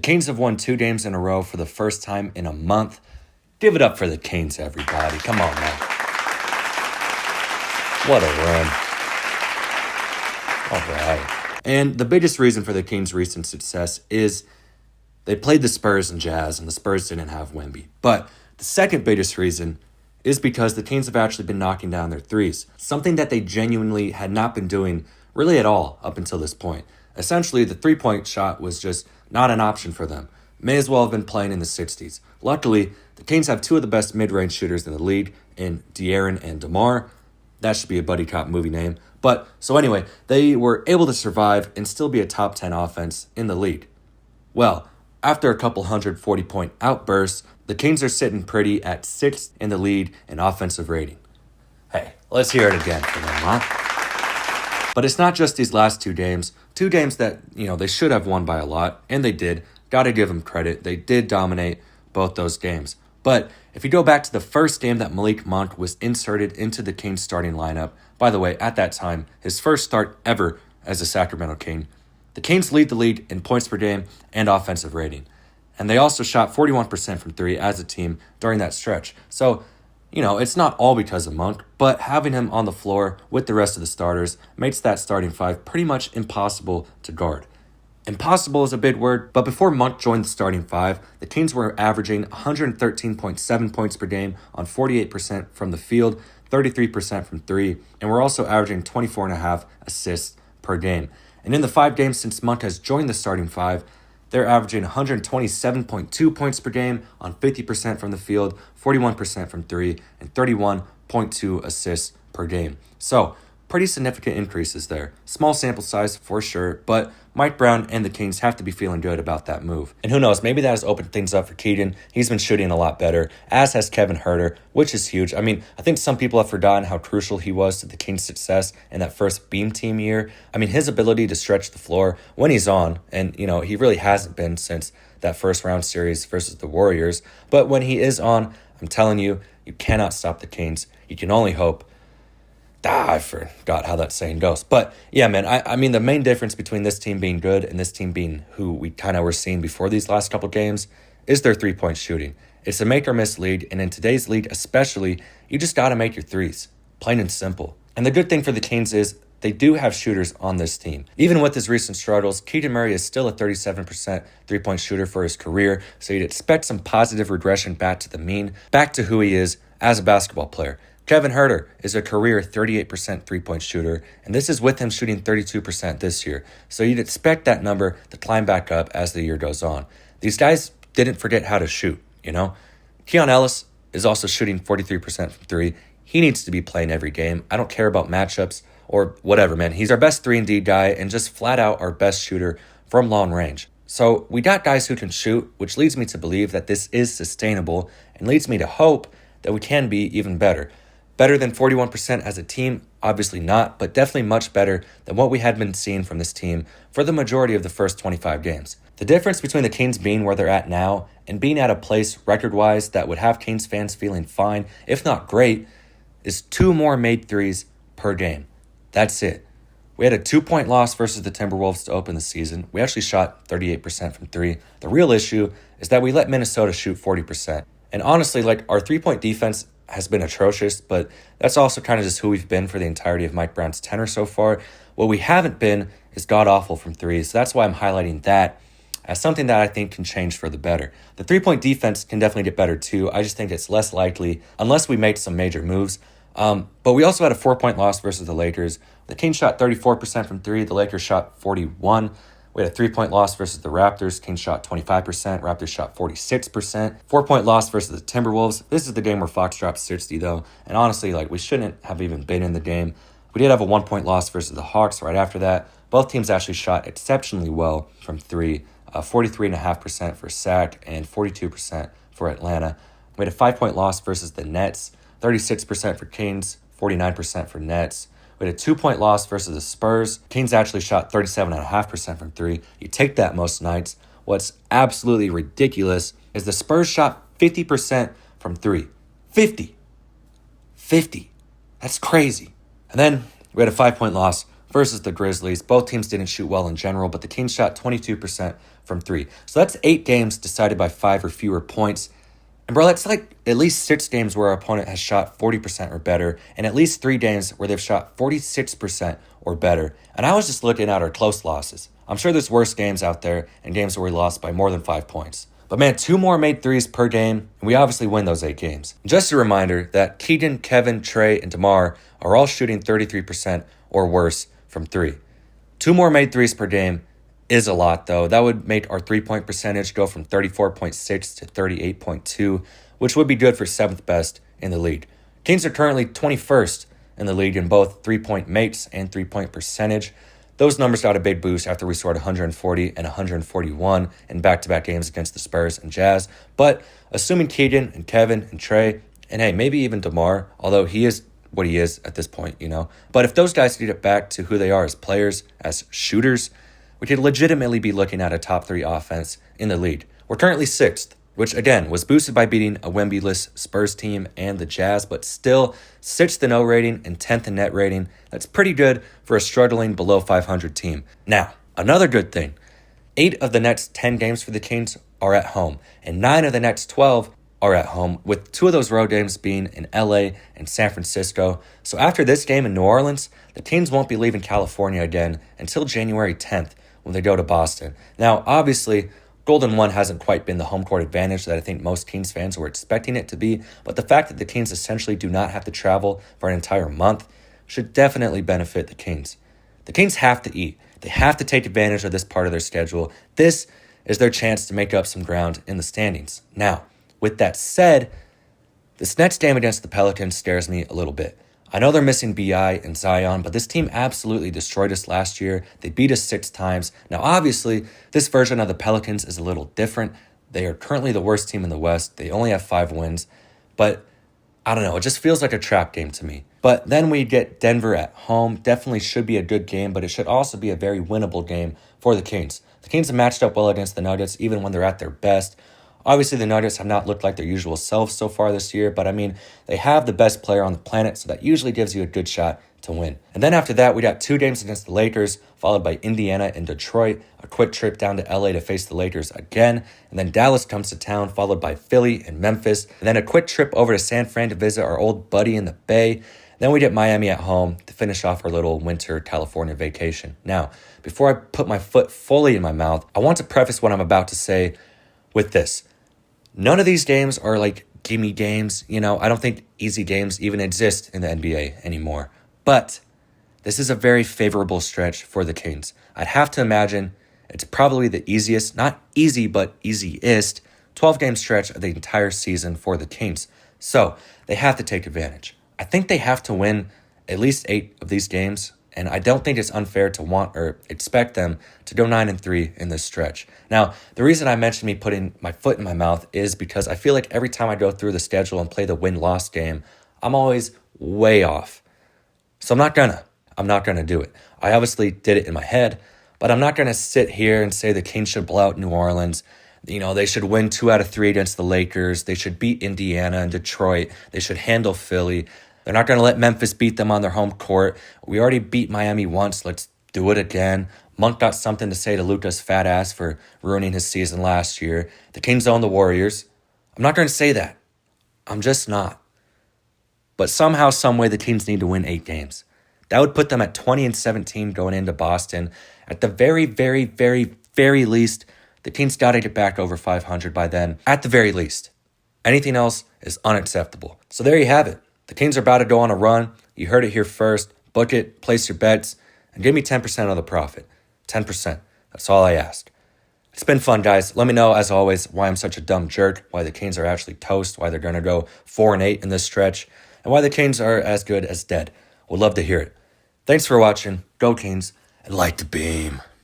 Canes have won 2 games in a row for the first time in a month. Give it up for the Canes, everybody. Come on, man. What a run. All right. And the biggest reason for the Canes' recent success is they played the Spurs and Jazz, and the Spurs didn't have Wemby. But the second biggest reason is because the Canes have actually been knocking down their threes, something that they genuinely had not been doing really at all up until this point. Essentially, the three-point shot was just not an option for them. May as well have been playing in the 60s. Luckily, the Canes have 2 of the best mid-range shooters in the league in De'Aaron and DeMar. That should be a buddy cop movie name. But, so anyway, they were able to survive and still be a top 10 offense in the league. Well, after a couple 140-point outbursts, the Canes are sitting pretty at 6th in the league in offensive rating. Hey, let's hear it again for them, huh? But it's not just these last 2 games. 2 games that, they should have won by a lot, and they did. Gotta give them credit. They did dominate both those games. But if you go back to the first game that Malik Monk was inserted into the Canes starting lineup, by the way, at that time, his first start ever as a Sacramento King, the Canes lead the league in points per game and offensive rating. And they also shot 41% from 3 as a team during that stretch. So, it's not all because of Monk, but having him on the floor with the rest of the starters makes that starting 5 pretty much impossible to guard. Impossible is a big word, but before Monk joined the starting 5, the Canes were averaging 113.7 points per game on 48% from the field, 33% from 3, and we're also averaging 24.5 assists per game. And in the 5 games since Monk has joined the starting 5, they're averaging 127.2 points per game on 50% from the field, 41% from 3, and 31.2 assists per game. So, pretty significant increases there. Small sample size for sure, but Mike Brown and the Canes have to be feeling good about that move. And who knows, maybe that has opened things up for Keegan. He's been shooting a lot better, as has Kevin Huerter, which is huge. I think some people have forgotten how crucial he was to the Canes' success in that first Beam Team year. His ability to stretch the floor when he's on, and he really hasn't been since that first round series versus the Warriors. But when he is on, I'm telling you, you cannot stop the Canes. You can only hope. I forgot how that saying goes. But yeah, man, the main difference between this team being good and this team being who we kind of were seeing before these last couple games is their three-point shooting. It's a make-or-miss league, and in today's league especially, you just got to make your threes. Plain and simple. And the good thing for the Canes is they do have shooters on this team. Even with his recent struggles, Keegan Murray is still a 37% three-point shooter for his career, so you'd expect some positive regression back to the mean, back to who he is as a basketball player. Kevin Huerter is a career 38% three-point shooter, and this is with him shooting 32% this year. So you'd expect that number to climb back up as the year goes on. These guys didn't forget how to shoot, Keon Ellis is also shooting 43% from 3. He needs to be playing every game. I don't care about matchups or whatever, man. He's our best 3-and-D guy and just flat out our best shooter from long range. So we got guys who can shoot, which leads me to believe that this is sustainable and leads me to hope that we can be even better. Better than 41% as a team? Obviously not, but definitely much better than what we had been seeing from this team for the majority of the first 25 games. The difference between the Canes being where they're at now and being at a place record-wise that would have Canes fans feeling fine, if not great, is 2 more made threes per game. That's it. We had a 2-point loss versus the Timberwolves to open the season. We actually shot 38% from 3. The real issue is that we let Minnesota shoot 40%. And honestly, our 3-point defense has been atrocious, but that's also kind of just who we've been for the entirety of Mike Brown's tenure so far. What we haven't been is god-awful from 3, so that's why I'm highlighting that as something that I think can change for the better. The 3-point defense can definitely get better too. I just think it's less likely unless we make some major moves. But we also had a 4-point loss versus the Lakers. The Kings shot 34% from 3. The Lakers shot 41%. We had a 3-point loss versus the Raptors. Kings shot 25%. Raptors shot 46%. 4-point loss versus the Timberwolves. This is the game where Fox dropped 60, though. And honestly, we shouldn't have even been in the game. We did have a 1-point loss versus the Hawks right after that. Both teams actually shot exceptionally well from 3. 43.5% for Sac and 42% for Atlanta. We had a 5-point loss versus the Nets. 36% for Kings, 49% for Nets. We had a 2-point loss versus the Spurs. Kings actually shot 37.5% from 3. You take that most nights. What's absolutely ridiculous is the Spurs shot 50% from 3. 50. That's crazy. And then we had a 5-point loss versus the Grizzlies. Both teams didn't shoot well in general, but the Kings shot 22% from 3. So that's 8 games decided by 5 or fewer points. And bro, that's like at least 6 games where our opponent has shot 40% or better, and at least 3 games where they've shot 46% or better. And I was just looking at our close losses. I'm sure there's worse games out there and games where we lost by more than 5 points. But man, 2 more made threes per game, and we obviously win those 8 games. Just a reminder that Keegan, Kevin, Trey, and DeMar are all shooting 33% or worse from 3. 2 more made threes per game is a lot, though. That would make our 3-point percentage go from 34.6 to 38.2, which would be good for 7th best in the league. Kings are currently 21st in the league in both 3-point makes and 3-point percentage. Those numbers got a big boost after we scored 140 and 141 in back-to-back games against the Spurs and Jazz. But assuming Keegan and Kevin and Trey, and hey, maybe even DeMar, although he is what he is at this point, But if those guys get it back to who they are as players, as shooters, we could legitimately be looking at a top 3 offense in the league. We're currently 6th, which again was boosted by beating a Wemby-less Spurs team and the Jazz, but still 6th in O rating and 10th in net rating. That's pretty good for a struggling below 500 team. Now, another good thing, 8 of the next 10 games for the Kings are at home, and 9 of the next 12 are at home, with 2 of those road games being in LA and San Francisco. So after this game in New Orleans, the Kings won't be leaving California again until January 10th when they go to Boston. Now, obviously, Golden 1 hasn't quite been the home court advantage that I think most Kings fans were expecting it to be, but the fact that the Kings essentially do not have to travel for an entire month should definitely benefit the Kings. The Kings have to eat. They have to take advantage of this part of their schedule. This is their chance to make up some ground in the standings. Now, with that said, this next game against the Pelicans scares me a little bit. I know they're missing B.I. and Zion, but this team absolutely destroyed us last year. They beat us 6 times. Now, obviously, this version of the Pelicans is a little different. They are currently the worst team in the West. They only have 5 wins. But I don't know. It just feels like a trap game to me. But then we get Denver at home. Definitely should be a good game, but it should also be a very winnable game for the Kings. The Kings have matched up well against the Nuggets, even when they're at their best. Obviously, the Nuggets have not looked like their usual selves so far this year, but I mean, they have the best player on the planet, so that usually gives you a good shot to win. And then after that, we got 2 games against the Lakers, followed by Indiana and Detroit, a quick trip down to LA to face the Lakers again, and then Dallas comes to town, followed by Philly and Memphis, and then a quick trip over to San Fran to visit our old buddy in the Bay. Then we get Miami at home to finish off our little winter California vacation. Now, before I put my foot fully in my mouth, I want to preface what I'm about to say with this. None of these games are like gimme games. I don't think easy games even exist in the NBA anymore. But this is a very favorable stretch for the Kings. I'd have to imagine it's probably the easiest, not easy, but easiest 12-game stretch of the entire season for the Kings. So they have to take advantage. I think they have to win at least 8 of these games. And I don't think it's unfair to want or expect them to go 9-3 in this stretch. Now, the reason I mentioned me putting my foot in my mouth is because I feel like every time I go through the schedule and play the win-loss game, I'm always way off. So I'm not gonna do it. I obviously did it in my head, but I'm not gonna sit here and say the Kings should blow out New Orleans. They should win 2 out of 3 against the Lakers. They should beat Indiana and Detroit. They should handle Philly. They're not going to let Memphis beat them on their home court. We already beat Miami once. Let's do it again. Monk got something to say to Luka's fat ass for ruining his season last year. The Kings own the Warriors. I'm not going to say that. I'm just not. But somehow, someway, the Kings need to win 8 games. That would put them at 20-17 going into Boston. At the very, very, very, very least, the Kings got to get back over 500 by then. At the very least. Anything else is unacceptable. So there you have it. The Kings are about to go on a run. You heard it here first. Book it, place your bets, and give me 10% of the profit. 10%. That's all I ask. It's been fun, guys. Let me know, as always, why I'm such a dumb jerk, why the Kings are actually toast, why they're going to go 4-8 in this stretch, and why the Kings are as good as dead. Would love to hear it. Thanks for watching. Go Kings, and light the beam.